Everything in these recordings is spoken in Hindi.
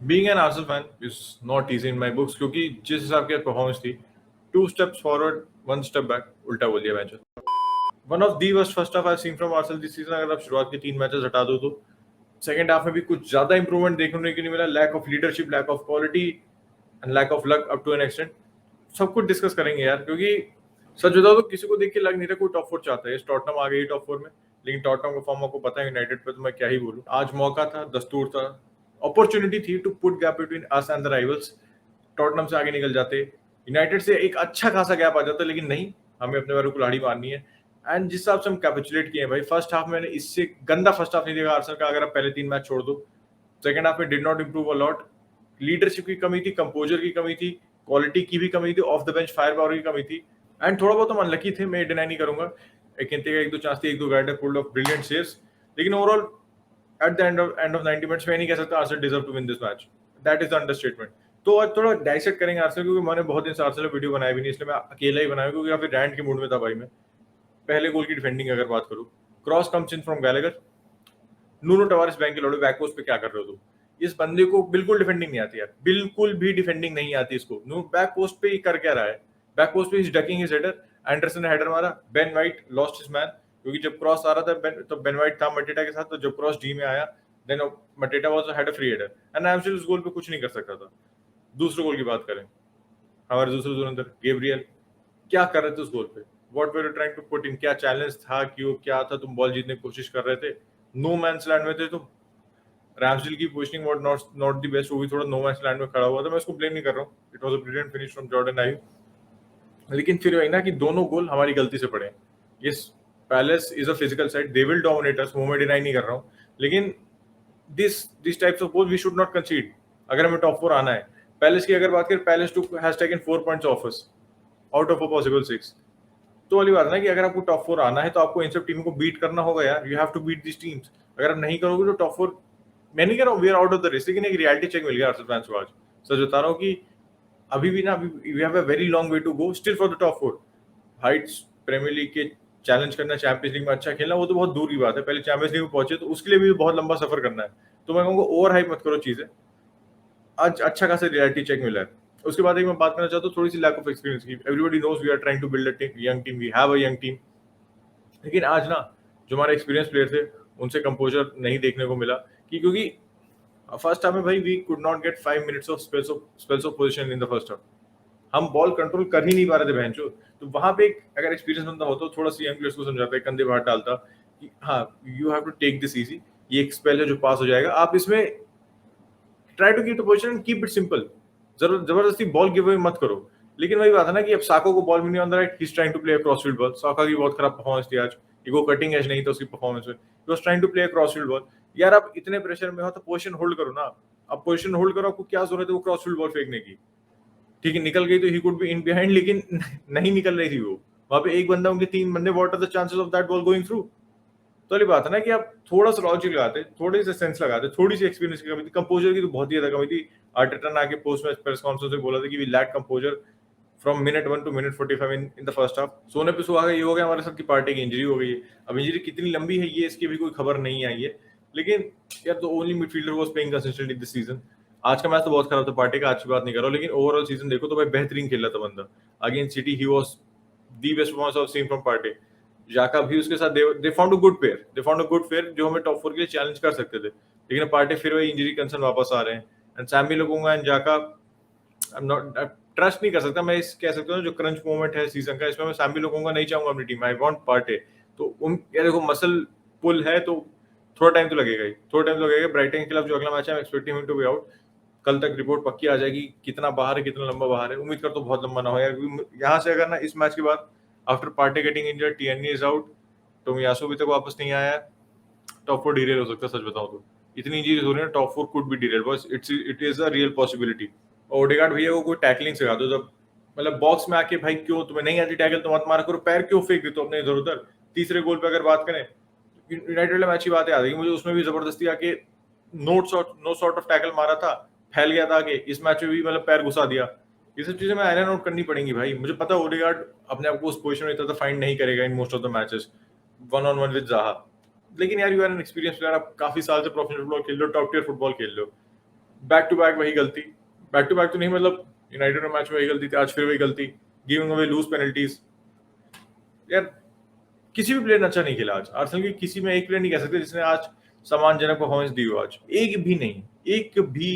Being an Arsenal fan is not easy in my books, क्योंकि जिस हिसाब की परफॉर्मेंस थी, 2 steps फॉरवर्ड 1 step बैक, उल्टा बोल दिया match. One of the worst first half I seen from Arsenal this season. अगर आप शुरुआत के 3 मैचेस हटा दो तो सेकंड हाफ में भी कुछ ज्यादा इंप्रूवमेंट देखने को नहीं मिला। Lack of leadership, lack of quality and lack of luck up to an extent. सब कुछ डिस्कस करेंगे यार, क्योंकि सच बताओ तो किसी को देख के लग नहीं रहा कोई टॉप 4 चाहता है। टॉटनम आ गई टॉप 4 में, लेकिन टॉटनम का फॉर्म आपको पता है, यूनाइटेड पे तो मैं क्या ही बोलूं। आज मौका था, दस्तूर था, अपॉर्चुनिटी थी to put gap between us and the rivals. Tottenham से आगे निकल जाते, यूनाइटेड से एक अच्छा खासा गैप आ जाता, लेकिन नहीं, हमें अपने बारे को कुल्हाड़ी मारनी है। एंड जिस हिसाब से हम कैपिचुलेट किए हैं भाई, फर्स्ट हाफ मैंने इससे गंदा फर्स्ट हाफ नहीं देखा आर्सेनल का। अगर आप पहले 3 मैच छोड़ दो, सेकंड हाफ में did not improve a lot. Leadership की कमी थी, कंपोजर की कमी थी, क्वालिटी की भी कमी थी, of the bench fire power की कमी थी। एंड थोड़ा बहुत हम अनलकी थे, मैं डिनाई नहीं करूंगा। एक एक दो चांस थी, एक दो guider pulled off brilliant saves, लेकिन overall at the end of 90 minutes मैं नहीं कह सकता Arsenal deserve to win this match. That is the understatement. तो आज थोड़ा डाइसेक्ट करेंगे आर्सेनल, क्योंकि मैंने बहुत दिन से आर्सेनल वीडियो बनाया भी नहीं, इसलिए मैं अकेला ही बनाया, क्योंकि काफी रैंट के मूड में था भाई मैं। पहले गोल की डिफेंडिंग अगर बात करूं, cross comes in from Gallagher. Nuno Tavares बैंक के लड़ो, बैक पोस्ट पे क्या कर रहे हो तुम? इस बंदे को बिल्कुल डिफेंडिंग नहीं आती यार, बिल्कुल भी डिफेंडिंग नहीं आती इसको। नो, बैक पोस्ट पे ही कर क्या रहा है? बैक पोस्ट पे is ducking his header. Anderson ने हेडर मारा, Ben white lost his man, क्योंकि जब क्रॉस आ रहा था तो बेन वाइट था मटेटा के साथ, तो जब क्रॉस डी में आया then Mateta was had a free header and एमसील उस गोल पे कुछ नहीं कर सकता था। दूसरे गोल की बात करें, हमारे दूसरे धुरंधर गैब्रियल क्या कर रहे थे उस गोल पे? What were you trying to put in? क्या चैलेंज था? क्यों क्या था? तुम बॉल जीतने की कोशिश कर रहे थे, नो मैंस लैंड में थे तुम। रैमसडेल की positioning was not the best, वो भी थोड़ा नो मैच लैंड में खड़ा हुआ था। मैं उसको ब्लेम नहीं कर रहा हूँ, it was a brilliant finish from Jordan आयू। लेकिन फिर वही ना कि दोनों गोल हमारी गलती से पड़े। Yes, Palace is a physical side, they will dominate us, वो मैं डिनाई नहीं कर रहा हूँ, लेकिन this types of goal we should not concede अगर हमें टॉप 4 आना है। पैलेस की अगर बात करें, Palace too has taken 4 points of us out of a possible 6। तो वाली बात है ना कि अगर आपको टॉप 4 आना है तो आपको इन सब टीमों को बीट करना होगा यार। You have to beat this teams. अगर आप नहीं करोगे तो टॉप 4, मैं नहीं कह रहा हूँ we are out of the race, लेकिन एक रियलिटी चेक मिल गया आर्सेनल फैंस को आज। सच बता रहा हूँ कि अभी भी ना, अभी we have a very long way to go still for the top 4। Heights, premier league के चैलेंज करना, चैंपियंस लीग में अच्छा खेलना, वो तो बहुत दूर की बात है। पहले चैंपियंस लीग में पहुंचे तो उसके लिए भी बहुत लंबा सफर करना है। तो मैं कहूँगा ओवर हाइप मत करो चीजें। आज अच्छा खासा रियलिटी चेक मिला है। उसके बाद एक मैं बात करना चाहता हूँ थोड़ी सी लैक ऑफ एक्सपीरियंस की। Everybody knows we are trying to build a young team, we have a young team, लेकिन आज ना जो हमारे एक्सपीरियंस प्लेयर थे उनसे कंपोजर नहीं देखने को मिला। क्योंकि फर्स्ट हाफ में भाई we could not get 5 minutes of spells of position in the first half. हम बॉल कंट्रोल कर ही नहीं पा रहे थे बहनचो। तो वहां पे एक अगर एक्सपीरियंस बंदा होता तो थोड़ा सा यंग प्लेयर्स को समझाता है, कंधे बाहर डालता कि हाँ, you have to take this easy, ये एक स्पेल है जो पास हो जाएगा, आप इसमें try to keep the position and keep it simple. जबरदस्ती बॉल गिव अवे मत करो। लेकिन वही बात है ना कि अब साको को बॉल भी नहीं on the right, he is trying to play cross field ball. Saka की बहुत खराब परफॉर्मेंस थी आज, वो कटिंग एज नहीं था उसकी परफॉर्मेंस में, he was trying to play cross field ball. यार आप इतने प्रेशर में हो तो पोजीशन होल्ड करो ना। अब पोजीशन होल्ड करो, आपको क्या जरूरत है वो क्रॉस फील्ड बॉल फेंकने की? ठीक है, निकल गई तो he could be in behind, लेकिन नहीं निकल रही थी वो। वहां पे एक बंदा, उनके 3 बंदे, what are the chances of that ball going through? तो वाली बात है ना कि आप थोड़ा सा लॉजिक लगाते, थोड़ी सी सेंस लगाते, थोड़ी सी एक्सपीरियंस की कमी थी, कंपोजर की तो बहुत ही ज्यादा कमी थी। आर्टेटा ने आके पोस्ट मैच प्रेस कॉन्फ्रेंस में बोला था कि we lack composure from minute 1 to minute 45 in the first half. सोने पे सुहागा ये हो गया हमारे साथ की पार्टी की इंजरी हो गई है। अब इंजरी कितनी लंबी है ये इसकी भी कोई खबर नहीं आई है, लेकिन यार the only midfielder was playing consistently this season. आज का मैच तो बहुत खराब था, पार्टी का आज की बात नहीं कर रहा हूं, लेकिन ओवरऑल सीजन देखो तो भाई बेहतरीन खेला था बंदा। Against City he was the best performance of season from Partey. Xhaka भी उसके साथ, they found a good pair, they found a good pair जो हमें टॉप 4 के लिए चैलेंज कर सकते थे। लेकिन पार्टी फिर वही इंजरी कंसर्न वापस आ रहे हैं। एंड सैमी लोगोंगा एंड जाका, आई एम नॉट ट्रस्ट नहीं कर सकता मैं, इस कह सकता हूँ जो क्रंच मोमेंट है सीजन का, इसमें मैं सैमी लोगोंगा नहीं चाहूंगा अपनी टीम, आई वांट पार्टे। तो यार देखो, मसल पुल है तो थोड़ा टाइम तो लगेगा ही, थोड़ा टाइम तो लगेगा। ब्राइटन के खिलाफ जो अगला मैच है, I am expecting him to be out. कल तक रिपोर्ट पक्की आ जाएगी कितना बाहर है, कितना लंबा बाहर है। उम्मीद कर तो बहुत लंबा ना हो यार, यहाँ से अगर ना इस मैच के बाद after Partey getting injured, Tierney is out, Tomiyasu भी तक वापस नहीं आया, टॉप 4 डिरेल हो सकता है। सच बताऊं तो इतनी इंजरीज हो रही है, टॉप 4 कुड बी डिरेल, बस it is a real possibility. Odegaard भैया को कोई टैकलिंग सिखा दो, जब मतलब बॉक्स में आके भाई क्यों तुम्हें नहीं आती टैकल तो मत मारा करो, पैर क्यों फेंक देते हो अपने इधर उधर। तीसरे गोल पे अगर बात करें, यूनाइटेड वाले मैच की बात याद है कि मुझे उसमें भी जबरदस्ती आके नो सॉर्ट ऑफ टैकल मारा था, फैल गया था आगे। इस मैच में भी मतलब पैर घुसा दिया। ये सब चीजें मैं आयरन आउट करनी पड़ेंगी भाई। मुझे पता है ओडेगार्ड अपने आप को उस पोजीशन में इतना फाइंड नहीं करेगा in most of the matches one on one with Zaha, लेकिन यार you are an experience player, आप काफी साल से प्रोफेशनल फुटबॉल खेल लो, टॉप टियर फुटबॉल खेल लो। बैक टू बैक तो नहीं, मतलब यूनाइटेड में मैच में वही गलती थी, आज फिर वही गलती, गिविंग अवे लूज पेनल्टीज। यार किसी भी प्लेयर ने अच्छा नहीं खेला आज, आर्सेनल की किसी में एक प्लेयर नहीं कह सकते जिसने आज सम्मानजनक परफॉर्मेंस दी हो। आज एक भी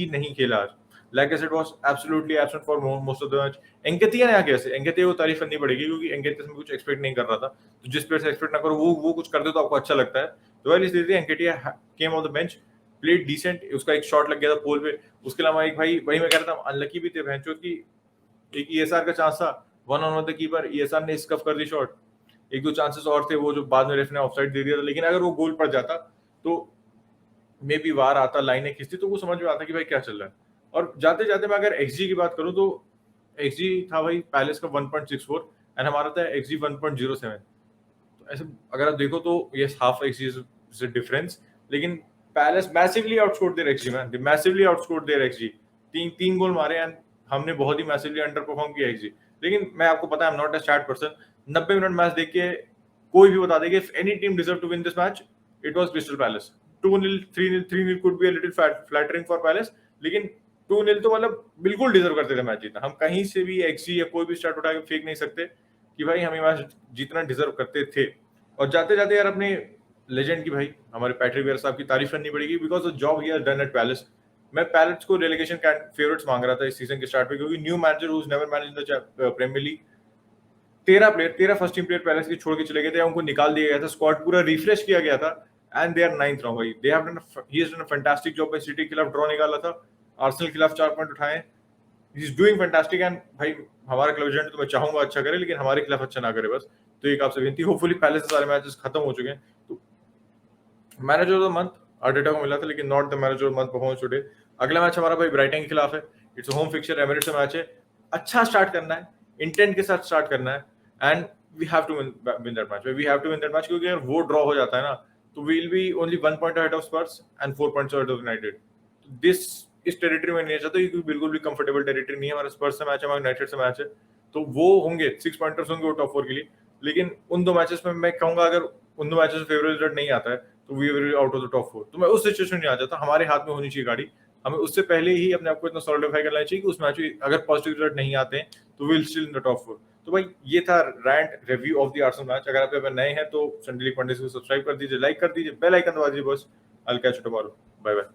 नहीं खेला आज। Lacazette was absolutely absent for most of the match. Nketiah ने आके ऐसे, एंकेतिया को तारीफ करनी पड़ेगी क्योंकि एंकेतिया से मैं कुछ एक्सपेक्ट नहीं कर रहा था, तो जिस प्लेयर से एक्सपेक्ट ना करो वो कुछ कर दे तो आपको अच्छा लगता है। तो वेल इसलिए Nketiah came on the bench, played decent, उसका एक शॉट लग गया था पोल पे। उसके अलावा एक भाई वही मैं कह रहा था, अनलकी भी थे भैंचो की, एक ईएसआर का चांस था, one on one the keeper, ESR ने स्कफ कर दी शॉट। एक दो चांसेस और थे वो जो बाद में रेफ ने ऑफसाइड दे दिया था, लेकिन अगर वो गोल पड़ जाता तो मे बी वार आता, लाइनें खींचती तो वो समझ में आता कि भाई क्या चल रहा है। और जाते जाते मैं अगर एक्सजी की बात करूं तो एक्सजी था भाई पैलेस का 1.64 एंड हमारा था एक्सजी 1.07। तो ऐसे अगर आप देखो तो ये हाफ एक्सजी इज डिफरेंस, लेकिन Palace massively outscored their xG, man, they massively outscored their xG. तीन गोल मारे एंड हमने बहुत ही मैसिवली अंडर परफॉर्म किया एक्सजी। लेकिन मैं आपको पता है, I am not a stat person, 90 minute match देख के कोई भी बता देगा if any team deserve to win this match it was Crystal Palace. 2-0 3-0 3-0 could be a little flattering for palace, लेकिन 2-0 तो मतलब बिल्कुल डिजर्व करते थे मैच जीतना। हम कहीं से भी एक्सजी या कोई भी स्टार्ट उठा के फेंक नहीं सकते कि भाई हम ये मैच जीतना डिजर्व करते थे। और जाते जाते यार अपने लेजेंड की, भाई हमारे पैट्रिक वियरा साहब की तारीफ करनी पड़ेगी because the job he has done at Palace. मैं पैलेस को रेलेगेशन फेवरेट्स मांग रहा था इस सीजन के स्टार्ट में, क्योंकि new manager who is never managed the premier league, 13 first team player Palace के छोड़ के चले गए थे, उनको निकाल दिया गया था, स्क्वाड पूरा रिफ्रेश किया गया था and they are 9th now भाई। They have done he has done a fantastic job by city के खिलाफ ड्रॉ निकाला था, आर्सेनल के खिलाफ 4 पॉइंट उठाए। He is doing fantastic and भाई हमारा क्लब एजेंट तो मैं चाहूंगा अच्छा करे, लेकिन हमारे खिलाफ अच्छा ना करे बस। तो एक आपसे विनती, होपफुली पैलेस से सारे मैचेस खत्म हो चुके हैं। तो manager of the month Arteta को मिला था, लेकिन not the manager of the month performance today. अगला मैच हमारा भाई ब्राइटन के खिलाफ है, इट्स होम फिक्सचर, एमिरेट्स से मैच है। अच्छा स्टार्ट करना है, इंटेंट के साथ स्टार्ट करना है and we have to win that match. We have to win that match क्योंकि अगर वो ड्रॉ हो जाता है ना तो we will be only 1 point ahead of Spurs and 4 points ahead of United. This इस टेरिटरी में नहीं चाहता क्योंकि बिल्कुल भी कंफर्टेबल टेरिटरी नहीं है। हमारा स्पर्स से मैच है, हमारा यूनाइटेड से मैच है, तो वो होंगे 6 पॉइंटर्स होंगे वो टॉप 4 के लिए। लेकिन उन दो मैचेस में मैं कहूंगा अगर उन दो मैचेस में फेवरेट रिजल्ट नहीं आता है तो we will out of the top 4। तो मैं उस सिचुएशन में नहीं आ जाता, हमारे हाथ में होनी चाहिए गाड़ी। हमें उससे पहले ही अपने आप को इतना सॉलिडिफाई करना चाहिए कि उस मैच में अगर पॉजिटिव रिजल्ट नहीं आते हैं तो we will still in the top 4। तो भाई ये था rant review of the Arsenal match. अगर आप नए हैं तो संडे लीग पंडित को सब्सक्राइब कर दीजिए, लाइक कर दीजिए, बेल आइकन दबा दीजिए बस। I will catch you tomorrow, bye bye.